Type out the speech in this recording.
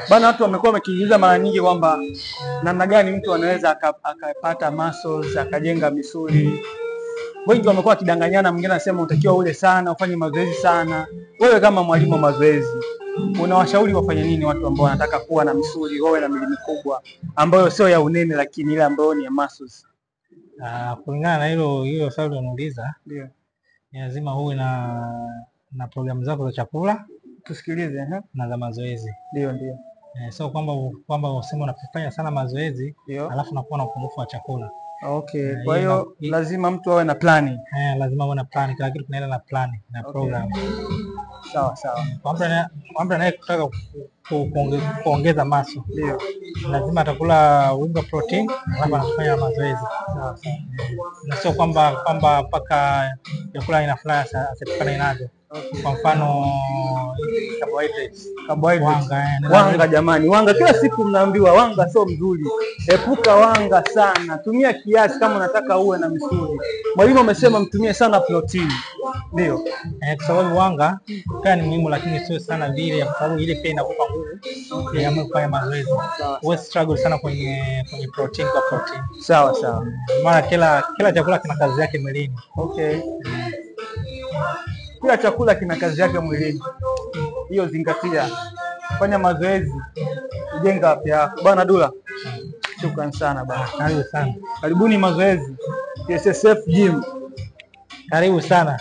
Bana, watu wamekuwa wakijiuliza mara nyingi kwamba namna gani mtu anaweza akapata muscles, akajenga misuli. Wengi wamekuwa wakidanganyana, mwingine anasema unatakiwa ule sana, ufanye mazoezi sana. Wewe kama mwalimu wa mazoezi, unawashauri wafanye nini watu ambao wanataka kuwa na misuli, wawe na miili mikubwa ambayo sio ya unene lakini ile ambayo ni ya muscles? Kulingana na hilo swali unauliza, ndio ni lazima uwe na programu zako za chakula, tusikilize, na za mazoezi. Ndio. So kwamba useme unafanya sana mazoezi alafu unakuwa na upungufu wa chakula. Okay, kwa hiyo lazima mtu awe na plani. Lazima uwe na plani, kila kitu kinaenda na plani na program. Sawa. Kwa mtu anayetaka kuongeza maso, lazima atakula wingi wa protein alafu anafanya mazoezi. Na sio kwamba mpaka chakula aina fulani asipatikane nazo. Kwa mfano carbohydrates. Wanga jamani, wanga kila siku mnaambiwa wanga sio mzuri. Epuka wanga sana, tumia kiasi kama unataka uwe na misuli. Mwalimu amesema mtumie sana protein. Ndio. Kwa sababu wanga pia ni muhimu, lakini sio sana vile, kwa sababu ile pia inakupa nguvu ya kufanya mazoezi. Wewe struggle sana kwenye protein kwa protein. Sawa. Maana kila chakula kina kazi yake mwilini. Okay. Kila chakula kina kazi yake mwilini. Hiyo zingatia. Fanya mazoezi, jenga afya yako. Bwana Dula, shukrani sana bwana. Karibu sana. Karibuni mazoezi. SSF Gym. Karibu sana.